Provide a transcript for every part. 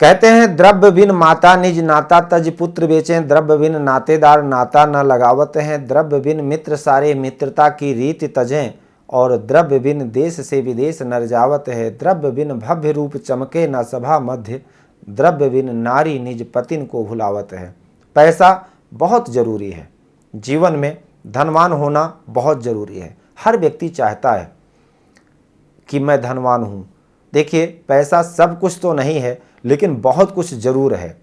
कहते हैं द्रव्य बिन माता निज नाता तज पुत्र बेचें, द्रव्य बिन नातेदार नाता न लगावत हैं, द्रव्य बिन मित्र सारे मित्रता की रीत तजें, और द्रव्य बिन देश से विदेश नर जावत है, द्रव्य बिन भव्य रूप चमके न सभा मध्य, द्रव्य बिन नारी निज पतिन को भुलावत है। पैसा बहुत जरूरी है, जीवन में धनवान होना बहुत जरूरी है। हर व्यक्ति चाहता है कि मैं धनवान हूँ। देखिए, पैसा सब कुछ तो नहीं है, लेकिन बहुत कुछ जरूर है।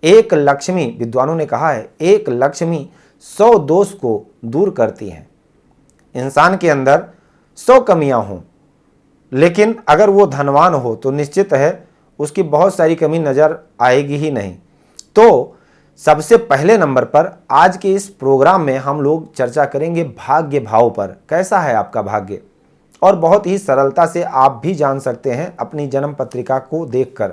एक लक्ष्मी, विद्वानों ने कहा है, एक लक्ष्मी 100 दोष को दूर करती है। इंसान के अंदर 100 कमियां हों, लेकिन अगर वो धनवान हो तो निश्चित है उसकी बहुत सारी कमी नजर आएगी ही नहीं। तो सबसे पहले नंबर पर आज के इस प्रोग्राम में हम लोग चर्चा करेंगे भाग्य भाव पर। कैसा है आपका भाग्य, और बहुत ही सरलता से आप भी जान सकते हैं अपनी जन्म पत्रिका को देखकर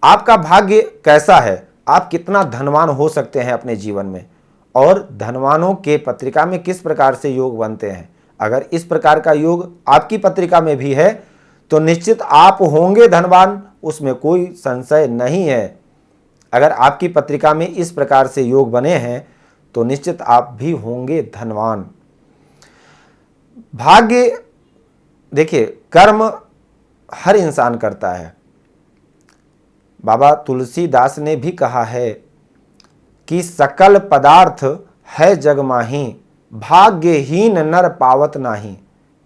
आपका भाग्य कैसा है, आप कितना धनवान हो सकते हैं अपने जीवन में, और धनवानों के पत्रिका में किस प्रकार से योग बनते हैं। अगर इस प्रकार का योग आपकी पत्रिका में भी है तो निश्चित आप होंगे धनवान, उसमें कोई संशय नहीं है। अगर आपकी पत्रिका में इस प्रकार से योग बने हैं तो निश्चित आप भी होंगे धनवान। भाग्य, देखिए, कर्म हर इंसान करता है। बाबा तुलसीदास ने भी कहा है कि सकल पदार्थ है जग माही, भाग्यहीन नर पावत नाही।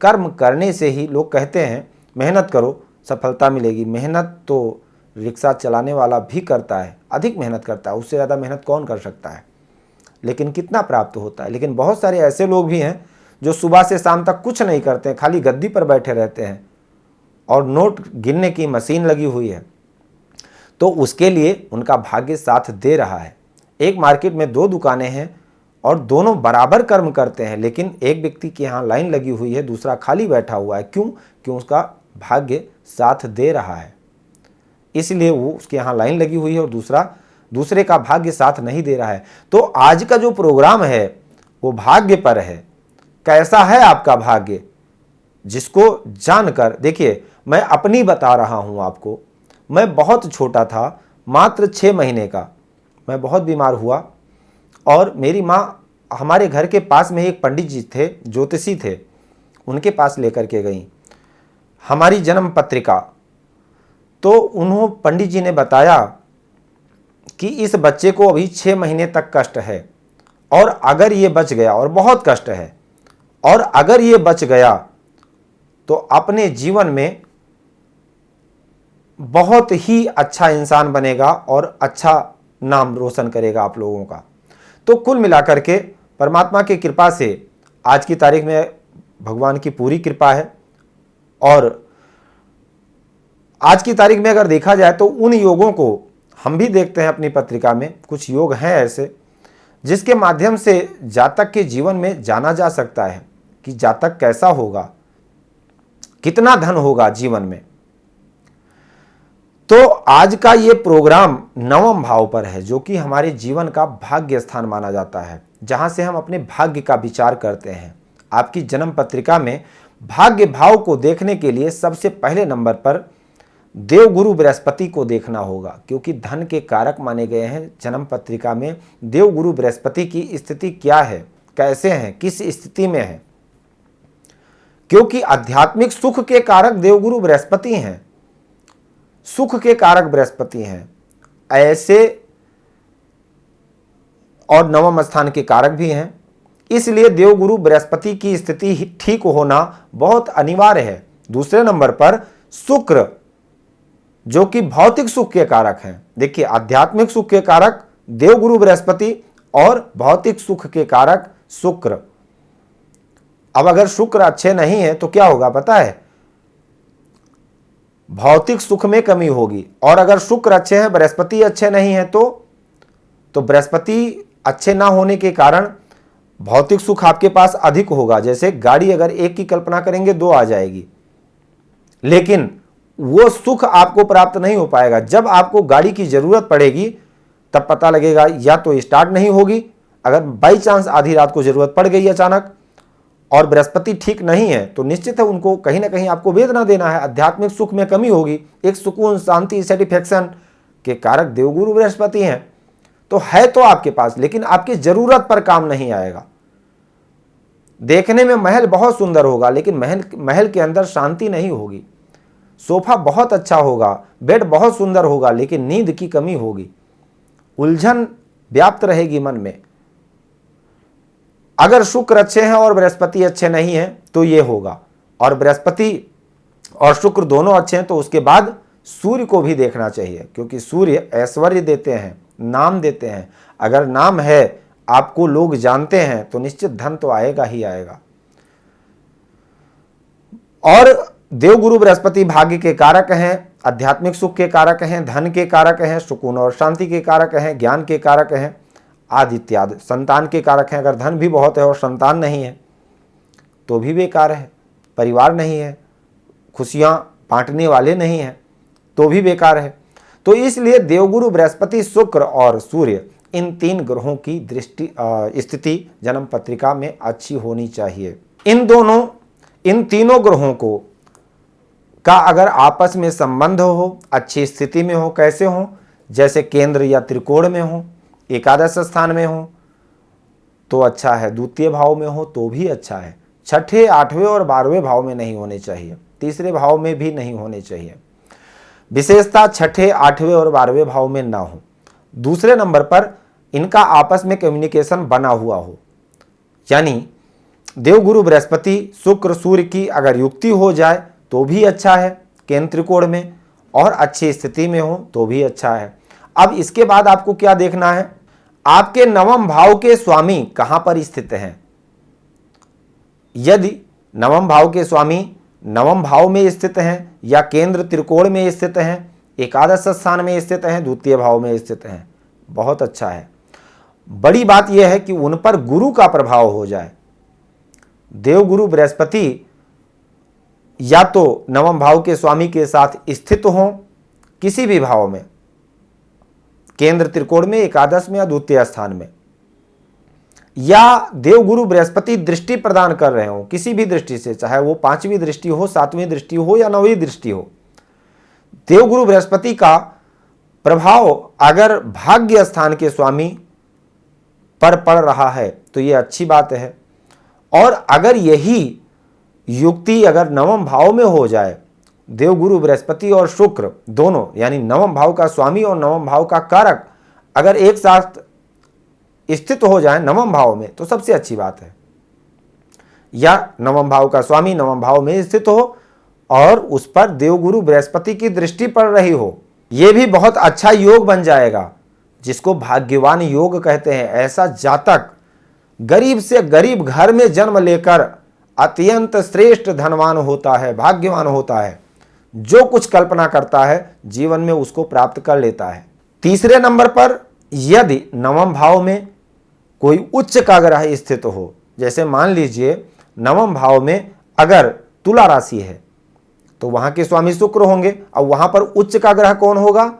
कर्म करने से ही, लोग कहते हैं मेहनत करो सफलता मिलेगी। मेहनत तो रिक्शा चलाने वाला भी करता है, अधिक मेहनत करता है, उससे ज़्यादा मेहनत कौन कर सकता है, लेकिन कितना प्राप्त होता है। लेकिन बहुत सारे ऐसे लोग भी हैं जो सुबह से शाम तक कुछ नहीं करते हैं, खाली गद्दी पर बैठे रहते हैं और नोट गिनने की मशीन लगी हुई है, तो उसके लिए उनका भाग्य साथ दे रहा है। एक मार्केट में 2 दुकानें हैं और दोनों बराबर कर्म करते हैं, लेकिन एक व्यक्ति के यहाँ लाइन लगी हुई है, दूसरा खाली बैठा हुआ है। क्यों? क्यों? उसका भाग्य साथ दे रहा है, इसलिए वो उसके यहाँ लाइन लगी हुई है, और दूसरे का भाग्य साथ नहीं दे रहा है। तो आज का जो प्रोग्राम है वो भाग्य पर है। कैसा है आपका भाग्य, जिसको जानकर, देखिए, मैं अपनी बता रहा हूं आपको। मैं बहुत छोटा था, मात्र 6 महीने का, मैं बहुत बीमार हुआ, और मेरी माँ हमारे घर के पास में एक पंडित जी थे, ज्योतिषी थे, उनके पास लेकर के गई हमारी जन्म पत्रिका। तो उन्होंने, पंडित जी ने बताया कि इस बच्चे को अभी 6 महीने तक कष्ट है, और अगर ये बच गया, और बहुत कष्ट है, और अगर ये बच गया तो अपने जीवन में बहुत ही अच्छा इंसान बनेगा और अच्छा नाम रोशन करेगा आप लोगों का। तो कुल मिलाकर के परमात्मा की कृपा से आज की तारीख में भगवान की पूरी कृपा है, और आज की तारीख में अगर देखा जाए तो उन योगों को हम भी देखते हैं अपनी पत्रिका में। कुछ योग हैं ऐसे जिसके माध्यम से जातक के जीवन में जाना जा सकता है कि जातक कैसा होगा, कितना धन होगा जीवन में। तो आज का ये प्रोग्राम 9वें भाव पर है, जो कि हमारे जीवन का भाग्य स्थान माना जाता है, जहां से हम अपने भाग्य का विचार करते हैं। आपकी जन्म पत्रिका में भाग्य भाव को देखने के लिए सबसे पहले नंबर पर देवगुरु बृहस्पति को देखना होगा, क्योंकि धन के कारक माने गए हैं। जन्म पत्रिका में देवगुरु बृहस्पति की स्थिति क्या है, कैसे हैं, किस स्थिति में है, क्योंकि आध्यात्मिक सुख के कारक देवगुरु बृहस्पति हैं, सुख के कारक बृहस्पति हैं ऐसे, और 9वें स्थान के कारक भी हैं। इसलिए देवगुरु बृहस्पति की स्थिति ठीक होना बहुत अनिवार्य है। दूसरे नंबर पर शुक्र, जो कि भौतिक सुख के कारक हैं। देखिए, आध्यात्मिक सुख के कारक देवगुरु बृहस्पति और भौतिक सुख के कारक शुक्र। अब अगर शुक्र अच्छे नहीं है तो क्या होगा पता है, भौतिक सुख में कमी होगी। और अगर शुक्र अच्छे हैं, बृहस्पति अच्छे नहीं है, तो बृहस्पति अच्छे ना होने के कारण भौतिक सुख आपके पास अधिक होगा। जैसे गाड़ी अगर एक की कल्पना करेंगे 2 आ जाएगी, लेकिन वो सुख आपको प्राप्त नहीं हो पाएगा। जब आपको गाड़ी की जरूरत पड़ेगी तब पता लगेगा या तो स्टार्ट नहीं होगी, अगर बाई चांस आधी रात को जरूरत पड़ गई अचानक, और बृहस्पति ठीक नहीं है तो निश्चित है उनको कहीं ना कहीं आपको वेदना देना है, आध्यात्मिक सुख में कमी होगी। एक सुकून, शांति, सेटिस्फैक्शन के कारक देवगुरु बृहस्पति हैं तो है तो आपके पास, लेकिन आपकी जरूरत पर काम नहीं आएगा। देखने में महल बहुत सुंदर होगा लेकिन महल के अंदर शांति नहीं होगी। सोफा बहुत अच्छा होगा, बेड बहुत सुंदर होगा लेकिन नींद की कमी होगी, उलझन व्याप्त रहेगी मन में। अगर शुक्र अच्छे हैं और बृहस्पति अच्छे नहीं हैं तो ये होगा, और बृहस्पति और शुक्र दोनों अच्छे हैं तो उसके बाद सूर्य को भी देखना चाहिए, क्योंकि सूर्य ऐश्वर्य देते हैं, नाम देते हैं। अगर नाम है, आपको लोग जानते हैं तो निश्चित धन तो आएगा ही आएगा। और देवगुरु बृहस्पति भाग्य के कारक हैं, आध्यात्मिक सुख के कारक हैं, धन के कारक हैं, सुकून और शांति के कारक हैं, ज्ञान के कारक हैं, आदि इत्यादि। संतान के कारक हैं। अगर धन भी बहुत है और संतान नहीं है तो भी बेकार है, परिवार नहीं है, खुशियां बांटने वाले नहीं हैं तो भी बेकार है। तो इसलिए देवगुरु बृहस्पति, शुक्र और सूर्य, इन 3 ग्रहों की स्थिति जन्म पत्रिका में अच्छी होनी चाहिए। इन तीनों ग्रहों को का अगर आपस में संबंध हो, अच्छी स्थिति में हो, कैसे हो, जैसे केंद्र या त्रिकोण में हो, एकादश स्थान में हो तो अच्छा है, द्वितीय भाव में हो तो भी अच्छा है, छठे, 8वें और 12वें भाव में नहीं होने चाहिए, तीसरे भाव में भी नहीं होने चाहिए। विशेषता छठे, 8वें और 12वें भाव में ना हो। दूसरे नंबर पर इनका आपस में कम्युनिकेशन बना हुआ हो, यानी देवगुरु बृहस्पति, शुक्र, सूर्य की अगर युक्ति हो जाए तो भी अच्छा है केंद्र त्रिकोण में, और अच्छी स्थिति में हो तो भी अच्छा है। अब इसके बाद आपको क्या देखना है, आपके नवम भाव के स्वामी कहां पर स्थित हैं। यदि नवम भाव के स्वामी नवम भाव में स्थित हैं या केंद्र त्रिकोण में स्थित हैं, एकादश स्थान में स्थित हैं, द्वितीय भाव में स्थित हैं, बहुत अच्छा है। बड़ी बात यह है कि उन पर गुरु का प्रभाव हो जाए। देवगुरु बृहस्पति या तो नवम भाव के स्वामी के साथ स्थित हों किसी भी भाव में, केंद्र त्रिकोण में, एकादश में या द्वितीय स्थान में, या देवगुरु बृहस्पति दृष्टि प्रदान कर रहे हो किसी भी दृष्टि से, चाहे वो 5वीं दृष्टि हो, 7वीं दृष्टि हो या 9वीं दृष्टि हो। देवगुरु बृहस्पति का प्रभाव अगर भाग्य स्थान के स्वामी पर पड़ रहा है तो ये अच्छी बात है। और अगर यही युक्ति अगर नवम भाव में हो जाए, देवगुरु बृहस्पति और शुक्र दोनों, यानी नवम भाव का स्वामी और नवम भाव का कारक अगर एक साथ स्थित हो जाए नवम भाव में तो सबसे अच्छी बात है। या नवम भाव का स्वामी नवम भाव में स्थित हो और उस पर देवगुरु बृहस्पति की दृष्टि पड़ रही हो, यह भी बहुत अच्छा योग बन जाएगा, जिसको भाग्यवान योग कहते हैं। ऐसा जातक गरीब से गरीब घर में जन्म लेकर अत्यंत श्रेष्ठ धनवान होता है, भाग्यवान होता है, जो कुछ कल्पना करता है जीवन में उसको प्राप्त कर लेता है। तीसरे नंबर पर यदि नवम भाव में कोई उच्च का ग्रह स्थित हो, जैसे मान लीजिए नवम भाव में अगर तुला राशि है तो वहां के स्वामी शुक्र होंगे, और वहां पर उच्च का ग्रह कौन होगा,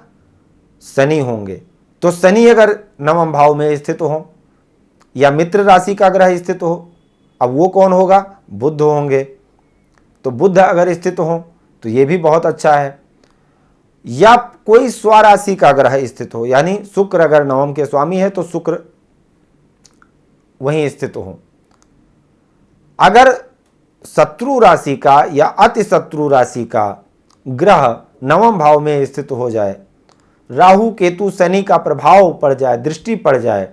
शनि होंगे। तो शनि अगर नवम भाव में स्थित हो या मित्र राशि का ग्रह स्थित हो, अब वो कौन होगा, बुध होंगे। तो बुध अगर स्थित हो तो ये भी बहुत अच्छा है। या कोई स्वराशि का ग्रह स्थित हो, यानी शुक्र अगर नवम के स्वामी है तो शुक्र वहीं स्थित हो। अगर शत्रु राशि का या अति शत्रु राशि का ग्रह नवम भाव में स्थित हो जाए, राहु केतु शनि का प्रभाव पड़ जाए, दृष्टि पड़ जाए,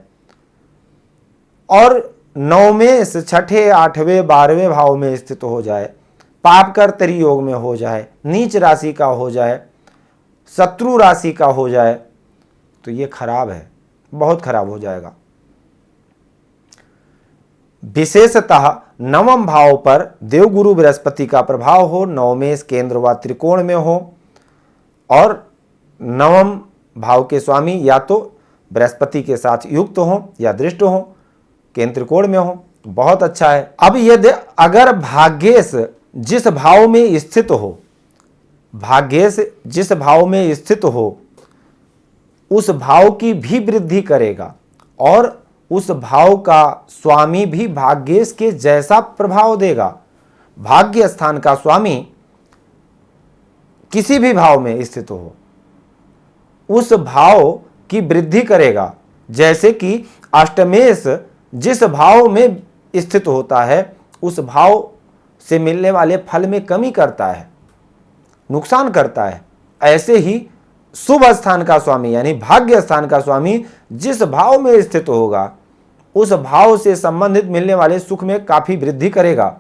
और नवमें से छठे, 8वें, 12वें भाव में स्थित हो जाए, पाप कर त्रियोग में हो जाए, नीच राशि का हो जाए, शत्रु राशि का हो जाए, तो ये खराब है, बहुत खराब हो जाएगा। विशेषतः नवम भाव पर देवगुरु बृहस्पति का प्रभाव हो, नवमेश केंद्र व त्रिकोण में हो, और नवम भाव के स्वामी या तो बृहस्पति के साथ युक्त हो या दृष्ट हो, केंद्र त्रिकोण में हो, बहुत अच्छा है। अब यदि अगर भाग्येश जिस भाव में स्थित हो, भाग्येश जिस भाव में स्थित हो उस भाव की भी वृद्धि करेगा और उस भाव का स्वामी भी भाग्येश के जैसा प्रभाव देगा। भाग्य स्थान का स्वामी किसी भी भाव में स्थित हो, उस भाव की वृद्धि करेगा। जैसे कि अष्टमेश जिस भाव में स्थित होता है उस भाव से मिलने वाले फल में कमी करता है, नुकसान करता है, ऐसे ही शुभ स्थान का स्वामी यानी भाग्य स्थान का स्वामी जिस भाव में स्थित होगा उस भाव से संबंधित मिलने वाले सुख में काफी वृद्धि करेगा।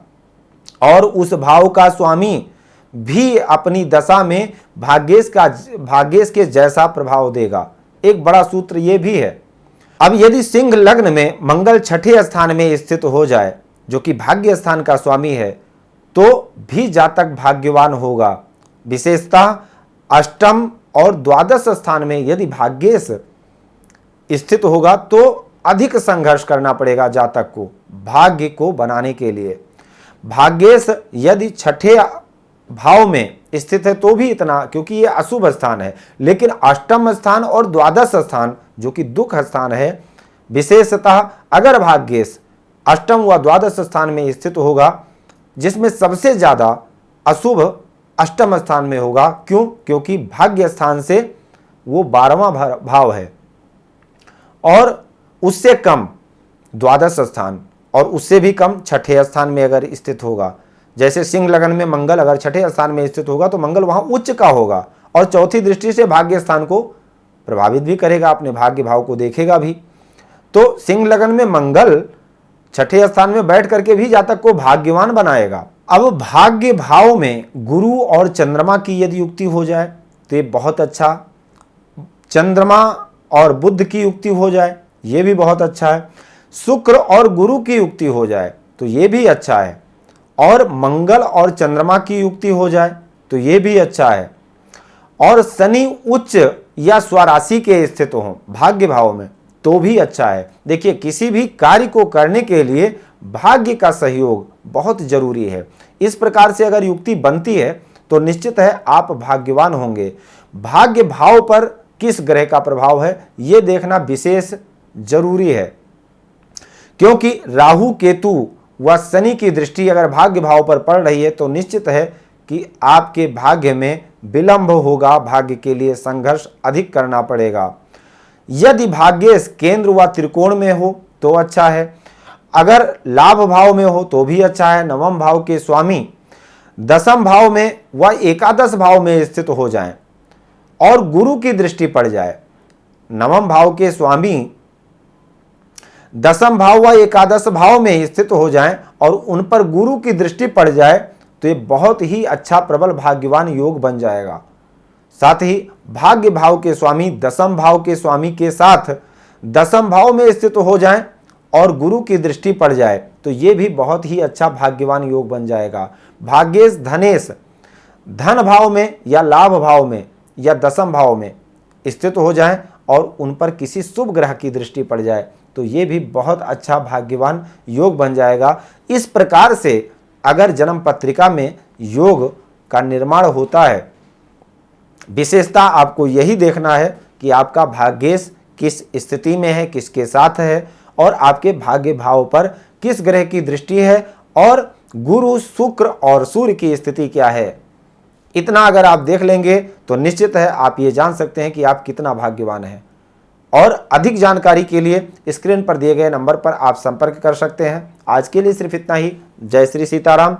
और उस भाव का स्वामी भी अपनी दशा में भाग्येश के जैसा प्रभाव देगा। एक बड़ा सूत्र यह भी है। अब यदि सिंह लग्न में मंगल छठे स्थान में स्थित हो जाए जो कि भाग्य स्थान का स्वामी है तो भी जातक भाग्यवान होगा। विशेषतः अष्टम और द्वादश स्थान में यदि भाग्येश स्थित होगा तो अधिक संघर्ष करना पड़ेगा जातक को भाग्य को बनाने के लिए। भाग्येश यदि छठे भाव में स्थित है तो भी इतना, क्योंकि यह अशुभ स्थान है, लेकिन अष्टम स्थान और द्वादश स्थान जो कि दुख स्थान है, विशेषतः अगर भाग्येश अष्टम व द्वादश स्थान में स्थित होगा जिसमें सबसे ज्यादा अशुभ अष्टम स्थान में होगा। क्यों? क्योंकि भाग्य स्थान से वो 12वां भाव है और उससे कम द्वादश स्थान और उससे भी कम छठे स्थान में अगर स्थित होगा। जैसे सिंह लगन में मंगल अगर छठे स्थान में स्थित होगा तो मंगल वहां उच्च का होगा और चौथी दृष्टि से भाग्य स्थान को प्रभावित भी करेगा, अपने भाग्य भाव को देखेगा भी। तो सिंह लगन में मंगल छठे स्थान में बैठ करके भी जातक को भाग्यवान बनाएगा। अब भाग्य भाव में गुरु और चंद्रमा की यदि युक्ति हो जाए तो ये बहुत अच्छा, चंद्रमा और बुध की युक्ति हो जाए ये भी बहुत अच्छा है, शुक्र और गुरु की युक्ति हो जाए तो ये भी अच्छा है, और मंगल और चंद्रमा की युक्ति हो जाए तो ये भी अच्छा है, और शनि उच्च या स्वराशि के स्थित हो भाग्य भाव में तो भी अच्छा है। देखिए, किसी भी कार्य को करने के लिए भाग्य का सहयोग बहुत जरूरी है। इस प्रकार से अगर युक्ति बनती है तो निश्चित है आप भाग्यवान होंगे। भाग्य भाव पर किस ग्रह का प्रभाव है यह देखना विशेष जरूरी है, क्योंकि राहु केतु व शनि की दृष्टि अगर भाग्य भाव पर पड़ रही है तो निश्चित है कि आपके भाग्य में विलंब होगा, भाग्य के लिए संघर्ष अधिक करना पड़ेगा। यदि भाग्य केंद्र व त्रिकोण में हो तो अच्छा है, अगर लाभ भाव में हो तो भी अच्छा है। नवम भाव के स्वामी दसम भाव में व एकादश भाव में स्थित हो जाएं और गुरु की दृष्टि पड़ जाए, नवम भाव के स्वामी दसम भाव व एकादश भाव में स्थित हो जाएं और उन पर गुरु की दृष्टि पड़ जाए तो ये बहुत ही अच्छा प्रबल भाग्यवान योग बन जाएगा। साथ ही भाग्य भाव के स्वामी दसम भाव के स्वामी के साथ दसम भाव में स्थित हो जाएं और गुरु की दृष्टि पड़ जाए तो ये भी बहुत ही अच्छा भाग्यवान योग बन जाएगा। भाग्येश धनेश धन भाव में या लाभ भाव में या दसम भाव में स्थित हो जाएं और उन पर किसी शुभ ग्रह की दृष्टि पड़ जाए तो ये भी बहुत अच्छा भाग्यवान योग बन जाएगा। इस प्रकार से अगर जन्म पत्रिका में योग का निर्माण होता है, विशेषता आपको यही देखना है कि आपका भाग्येश किस स्थिति में है, किसके साथ है और आपके भाग्य भाव पर किस ग्रह की दृष्टि है और गुरु शुक्र और सूर्य की स्थिति क्या है। इतना अगर आप देख लेंगे तो निश्चित है आप ये जान सकते हैं कि आप कितना भाग्यवान हैं। और अधिक जानकारी के लिए स्क्रीन पर दिए गए नंबर पर आप संपर्क कर सकते हैं। आज के लिए सिर्फ इतना ही। जय श्री सीताराम।